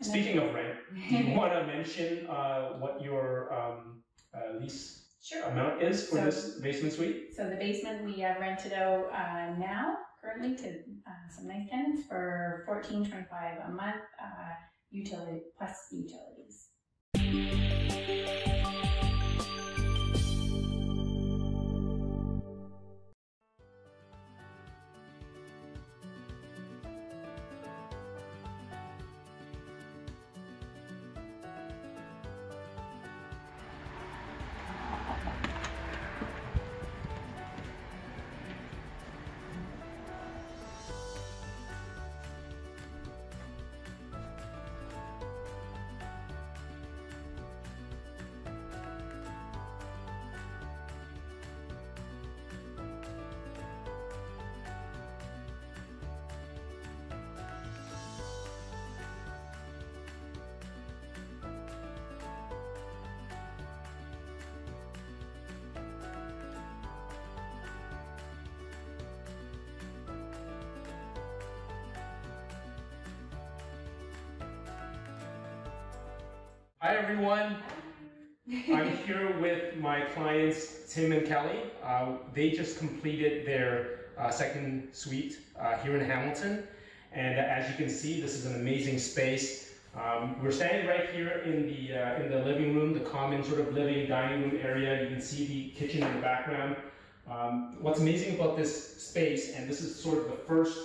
Speaking of rent, do you want to mention what your lease amount is for this basement suite? So the basement we have rented out now, currently, to some nice tenants for $14.25 a month, utility plus utilities. Hi everyone, I'm here with my clients Tim and Kelly. They just completed their second suite here in Hamilton, and as you can see, this is an amazing space. We're standing right here in the living room, the common sort of living dining room area. You can see the kitchen in the background. What's amazing about this space, and this is sort of the first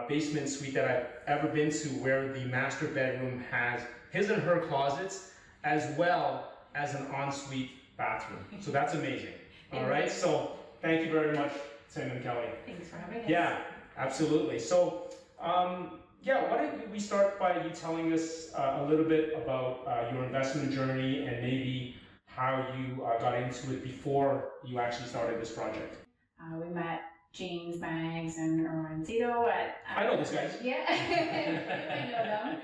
basement suite that I've ever been to where the master bedroom has his and her closets, as well as an ensuite bathroom. So that's amazing. All right, so thank you very much, Tim and Kelly. Thanks for having us. Yeah, absolutely. So, yeah, why don't we start by you telling us a little bit about your investment journey and maybe how you got into it before you actually started this project. We met James Maggs and Erwin Zito at... I know these guys. Yeah, I know them.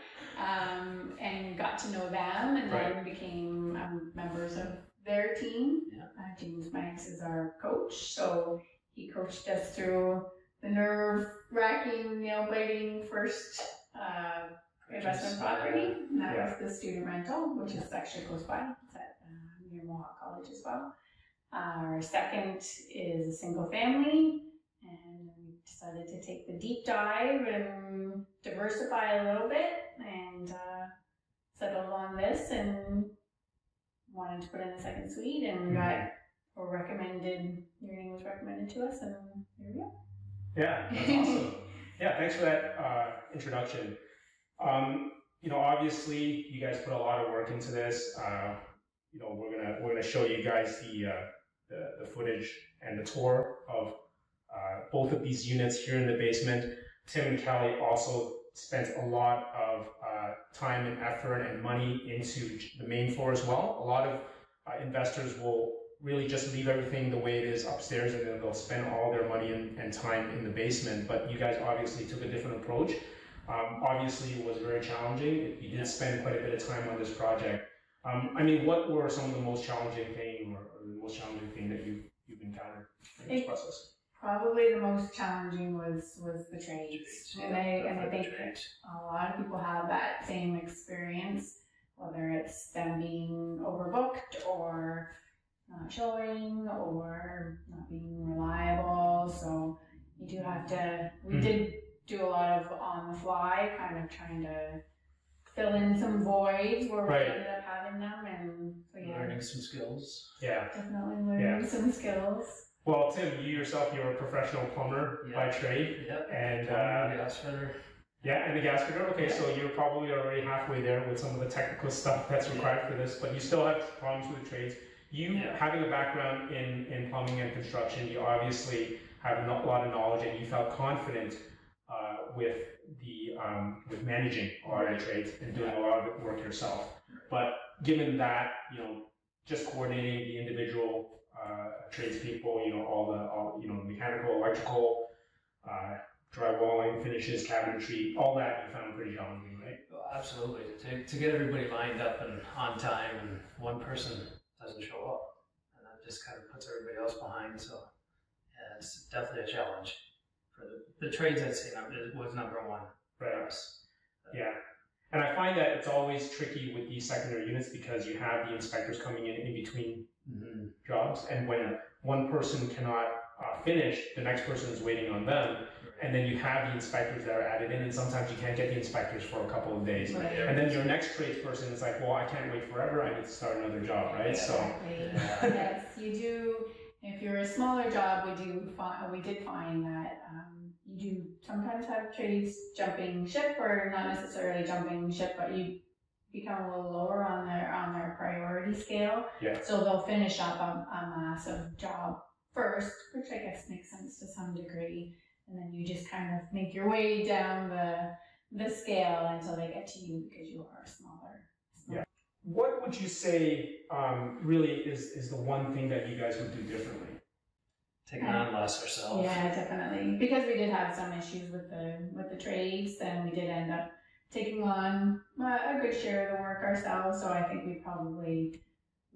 And got to know them, and then became members of their team. Yeah. James Maggs is our coach, so he coached us through the nerve-wracking, nail-biting first investment property, and that was the student rental, which is actually close by. It's at near Mohawk College as well. Our second is a single family, and we decided to take the deep dive and diversify a little bit, and settled on this and wanted to put in a second suite, and your name was recommended to us, and here we go. Yeah, that's awesome. Yeah, thanks for that introduction. You know, obviously, you guys put a lot of work into this. You know, we're gonna show you guys the footage and the tour of both of these units here in the basement. Tim and Kelly also spent a lot of time and effort and money into the main floor as well. A lot of investors will really just leave everything the way it is upstairs, and then they'll spend all their money and time in the basement. But you guys obviously took a different approach. Obviously, it was very challenging. You did spend quite a bit of time on this project. I mean, what were some of the most challenging thing, or the most challenging thing that you've encountered in this process? Probably the most challenging was the trades, and I think a lot of people have that same experience, whether it's them being overbooked or not showing or not being reliable. So you do have to. We did do a lot of on the fly, kind of trying to fill in some voids where we ended up having them, and so learning some skills. Yeah, definitely learning some skills. Well, Tim, you yourself, you're a professional plumber by trade. Yep. And gas fitter. Yeah, and the gas fitter. Okay, so you're probably already halfway there with some of the technical stuff that's required for this, but you still have problems with the trades. You having a background in plumbing and construction, you obviously have a lot of knowledge, and you felt confident with managing a lot of the trades and doing a lot of the work yourself. But given that, you know, just coordinating the individual tradespeople, you know, all mechanical, electrical, drywalling, finishes, cabinetry, all that you found pretty challenging, right? Well, absolutely. To get everybody lined up and on time, and one person doesn't show up, and that just kind of puts everybody else behind. So yeah, it's definitely a challenge for the trades. I'd say it was number one for us. Yeah. And I find that it's always tricky with these secondary units because you have the inspectors coming in between jobs, and when one person cannot finish, the next person is waiting on them, and then you have the inspectors that are added in, and sometimes you can't get the inspectors for a couple of days. Right. And then your next tradesperson is like, well, I can't wait forever, I need to start another job, right? Exactly. Yes, you do. If you're a smaller job, we did find that you do sometimes have trades jumping ship, or not necessarily jumping ship, but you become a little lower on their priority scale. Yeah. So they'll finish up a massive job first, which I guess makes sense to some degree, and then you just kind of make your way down the scale until they get to you because you are smaller. Yeah. What would you say really is the one thing that you guys would do differently? Taking on less ourselves. Yeah, definitely. Because we did have some issues with the trades, and we did end up taking on a good share of the work ourselves. So I think we probably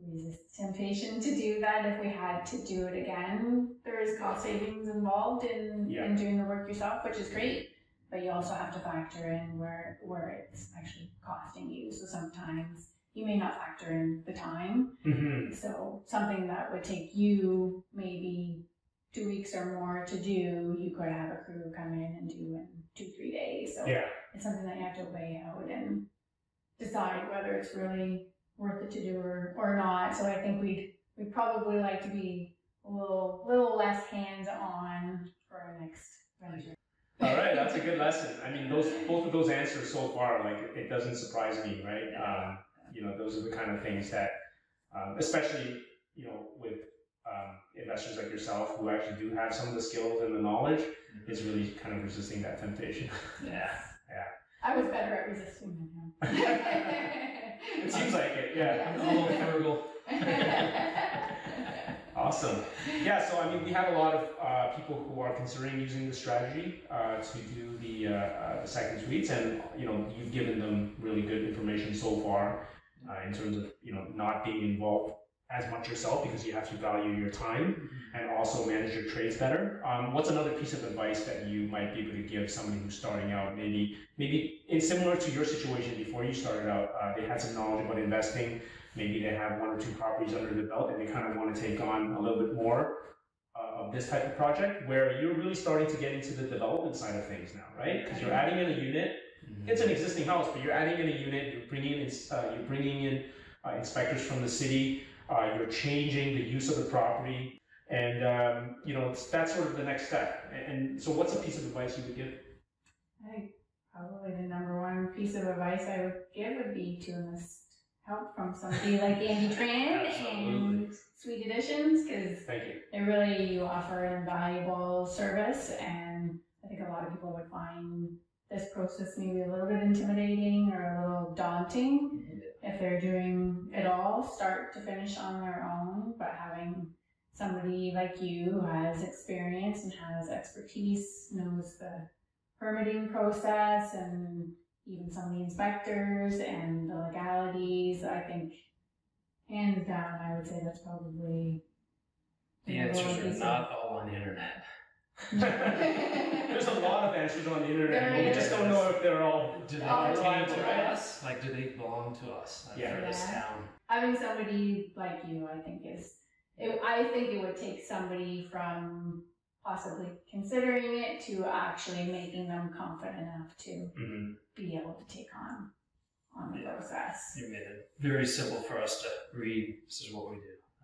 resist temptation to do that if we had to do it again. There is cost savings involved in doing the work yourself, which is great. But you also have to factor in where it's actually costing you. So sometimes you may not factor in the time. Mm-hmm. So something that would take you maybe 2 weeks or more to do, you could have a crew come in and do in 2-3 days. So it's something that you have to weigh out and decide whether it's really worth it to do or not. So I think we'd probably like to be a little less hands-on for our next venture. All right, that's a good lesson. I mean, both of those answers so far, like, it doesn't surprise me, right? Those are the kind of things that, especially, with investors like yourself who actually do have some of the skills and the knowledge, is really kind of resisting that temptation. Yeah. I was better at resisting than him. It seems like it, yeah. I'm a little frugal. Awesome. Yeah, so I mean, we have a lot of people who are considering using the strategy to do the second suites, and you've given them really good information so far in terms of not being involved as much yourself because you have to value your time and also manage your trades better. What's another piece of advice that you might be able to give somebody who's starting out, maybe it's similar to your situation before you started out, they had some knowledge about investing, maybe they have 1 or 2 properties under the belt and they kind of want to take on a little bit more of this type of project, where you're really starting to get into the development side of things now, right? Because you're adding in a unit, it's an existing house, but you're adding in a unit, you're bringing in inspectors from the city, you're changing the use of the property, and that's sort of the next step. And so what's a piece of advice you would give? I think probably the number one piece of advice I would give would be to enlist help from somebody like Andy Tran and Sweet Additions, because they really offer an invaluable service, and I think a lot of people would find this process maybe a little bit intimidating or a little daunting if they're doing it all start to finish on their own. But having somebody like you who has experience and has expertise, knows the permitting process and even some of the inspectors and the legalities, I think hands down I would say that's probably the answers are not all on the internet. There's a lot of answers on the internet, but we just don't know if they're all do they pertain to us? Like, do they belong to us for this town? Having somebody like you, I think I think it would take somebody from possibly considering it to actually making them confident enough to be able to take on the process. You made it very simple for us to read. This is what we do.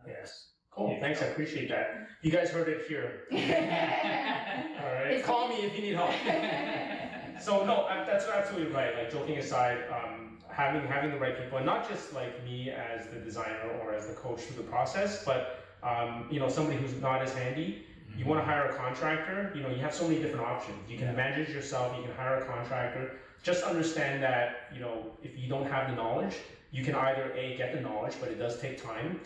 Yes. Cool. Thanks. I appreciate that. You guys heard it here. All right. Call me if you need help. So no, that's absolutely right. Like, joking aside, having the right people, and not just like me as the designer or as the coach through the process, but somebody who's not as handy. You want to hire a contractor, you have so many different options. You can manage it yourself, you can hire a contractor. Just understand that, if you don't have the knowledge, you can either get the knowledge, but it does take time,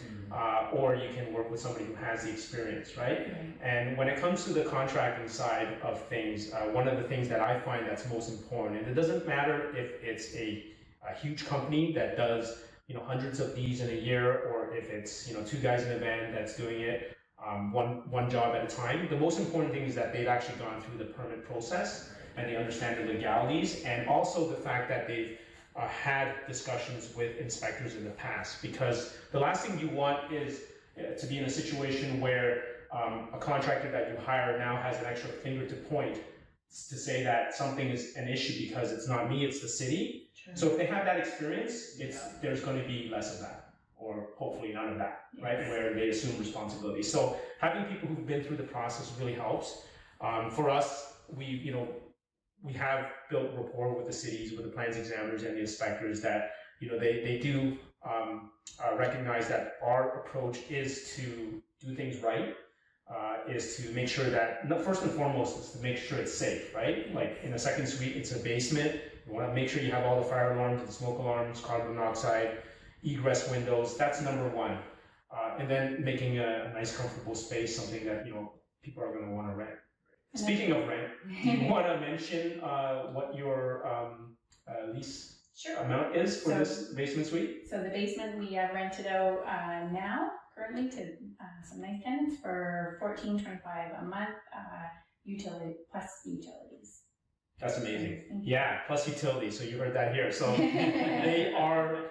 or you can work with somebody who has the experience, right? And when it comes to the contracting side of things, one of the things that I find that's most important, and it doesn't matter if it's a huge company that does, hundreds of these in a year, or if it's, 2 guys in a van that's doing it, one job at a time. The most important thing is that they've actually gone through the permit process and they understand the legalities, and also the fact that they've had discussions with inspectors in the past, because the last thing you want is to be in a situation where a contractor that you hire now has an extra finger to point to say that something is an issue because it's not me, it's the city. Sure. So if they have that experience, there's going to be less of that, or hopefully none of that, right? Where they assume responsibility. So having people who've been through the process really helps. For us, we have built rapport with the cities, with the plans examiners and the inspectors that, they do recognize that our approach is to do things right, is to make sure that, first and foremost, is to make sure it's safe, right? Like in a second suite, it's a basement. You want to make sure you have all the fire alarms, the smoke alarms, carbon monoxide, egress windows. That's number one. And then making a nice, comfortable space, something that, people are going to want to rent. Speaking of rent, do you want to mention what your lease amount is for this basement suite? So the basement we have rented out now, currently, to some nice tenants for $14.25 a month, utility plus utilities. That's amazing. Yeah, plus utilities. So you heard that here. So they are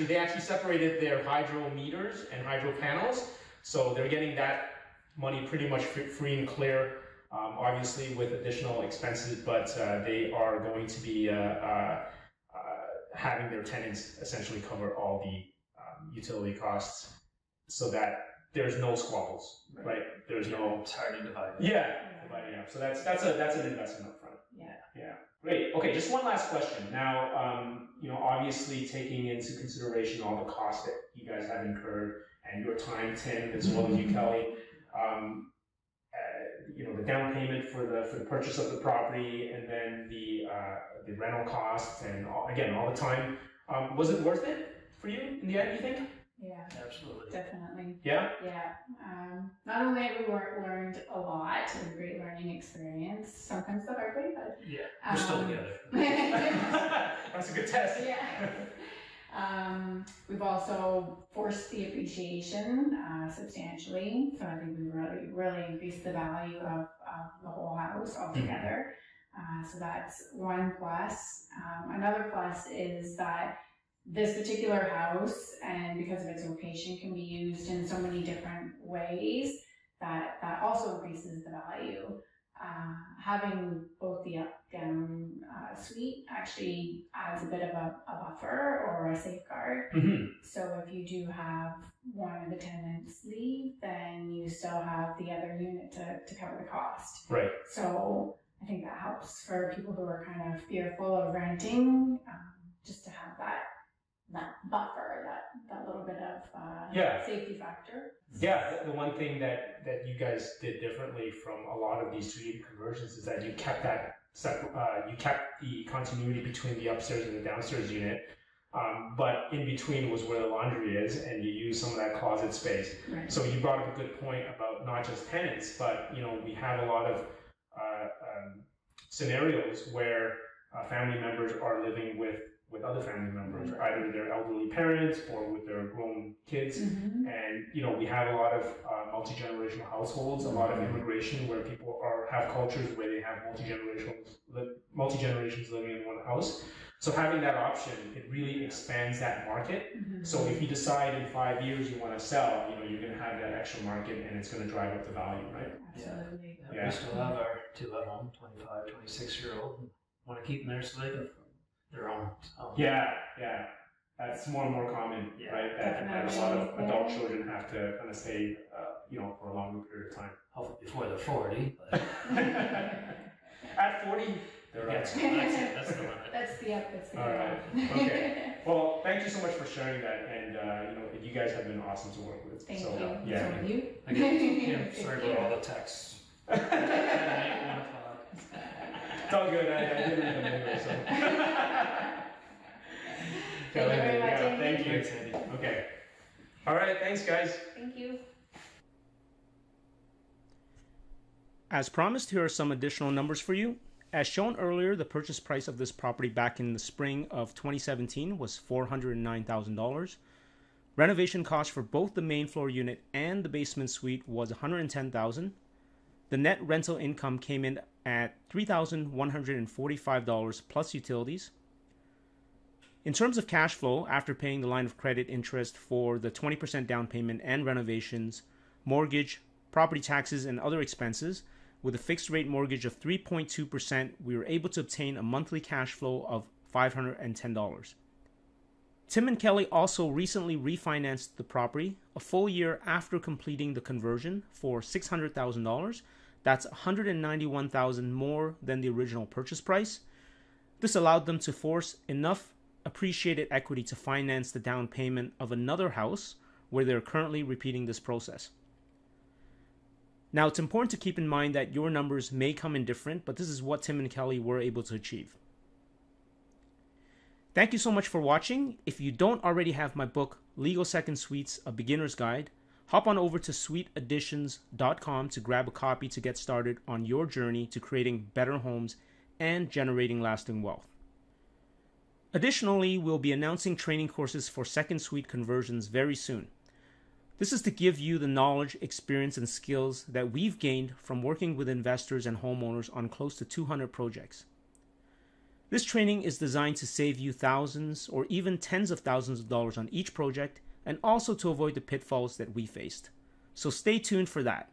they actually separated their hydro meters and hydro panels. So they're getting that money pretty much free and clear. Obviously with additional expenses, but they are going to be having their tenants essentially cover all the utility costs, so that there's no squabbles, right? There's no. It's hard to divide. Dividing up. So that's an investment up front. Yeah. Great. Okay, just one last question. Now, obviously taking into consideration all the costs that you guys have incurred and your time, Tim, as well as you, Kelly. The down payment for the purchase of the property, and then the rental costs, and all the time. Was it worth it for you in the end, you think? Yeah, absolutely, definitely. Yeah. Not only have we learned a lot, it was a great learning experience. Sometimes the hard way, but we're still together. That's a good test. We've also forced the appreciation substantially, so I think we really increased the value of the whole house altogether. So that's one plus. Another plus is that this particular house, and because of its location, can be used in so many different ways that also increases the value. Having both the up-down suite actually adds a bit of a buffer or a safeguard. So if you do have one of the tenants leave, then you still have the other unit to cover the cost. Right. So I think that helps for people who are kind of fearful of renting, just to have that buffer, that little bit of safety factor. Yeah, the one thing that you guys did differently from a lot of these suite conversions is that you kept that you kept the continuity between the upstairs and the downstairs unit, but in between was where the laundry is, and you use some of that closet space. Right. So you brought up a good point about not just tenants, but we have a lot of scenarios where family members are living with other family members, either their elderly parents or with their grown kids. And we have a lot of multi-generational households, a lot of immigration where people have cultures where they have multi-generations living in one house. So having that option, it really expands that market. So if you decide in 5 years you want to sell, you're going to have that extra market, and it's going to drive up the value, right? Absolutely. We still have our two at home, 25, 26-year-old, and want to keep them there so they can their own. Yeah. That's more and more common, right? That a lot of adult children have to kind of stay, for a longer period of time. Hopefully before they're 40. But at 40, they're up. That's the limit. That's the up. All right. Okay. Well, thank you so much for sharing that, and you guys have been awesome to work with. Thank you. Yeah. So you. Sorry about all the texts. It's all good. I did read them anyway, so. Thank you very much, Andy. Thank you. Thanks, Andy. Okay. All right. Thanks, guys. Thank you. As promised, here are some additional numbers for you. As shown earlier, the purchase price of this property back in the spring of 2017 was $409,000. Renovation cost for both the main floor unit and the basement suite was $110,000. The net rental income came in at $3,145 plus utilities. In terms of cash flow, after paying the line of credit interest for the 20% down payment and renovations, mortgage, property taxes, and other expenses, with a fixed rate mortgage of 3.2%, we were able to obtain a monthly cash flow of $510. Tim and Kelly also recently refinanced the property a full year after completing the conversion for $600,000. That's $191,000 more than the original purchase price. This allowed them to force enough appreciated equity to finance the down payment of another house where they're currently repeating this process. Now, it's important to keep in mind that your numbers may come in different, but this is what Tim and Kelly were able to achieve. Thank you so much for watching. If you don't already have my book, Legal Second Suites, A Beginner's Guide, hop on over to suiteadditions.com to grab a copy to get started on your journey to creating better homes and generating lasting wealth. Additionally, we'll be announcing training courses for second suite conversions very soon. This is to give you the knowledge, experience, and skills that we've gained from working with investors and homeowners on close to 200 projects. This training is designed to save you thousands or even tens of thousands of dollars on each project, and also to avoid the pitfalls that we faced. So stay tuned for that.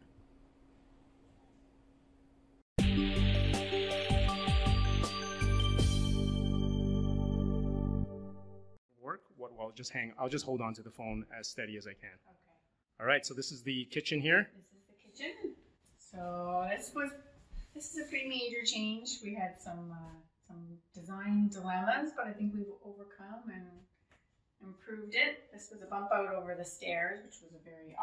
I'll just hold on to the phone as steady as I can. Okay. All right, so this is the kitchen here. This is the kitchen. So this is a pretty major change. We had some design dilemmas, but I think we've overcome and improved it. This was a bump out over the stairs, which was a very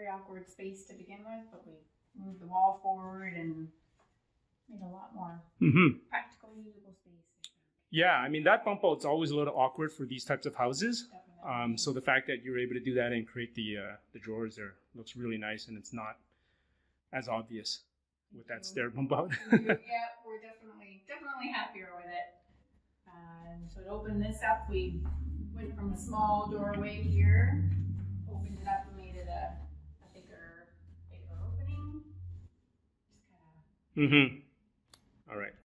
awkward space to begin with, but we moved the wall forward and made a lot more practical, usable space. Yeah, I mean, that bump out's always a little awkward for these types of houses. Definitely. So the fact that you're able to do that and create the drawers there looks really nice, and it's not as obvious with that stair bump out. Yeah, we're definitely happier with it. So to open this up, we went from a small doorway here, opened it up and made it a bigger opening. Just kind of. All right.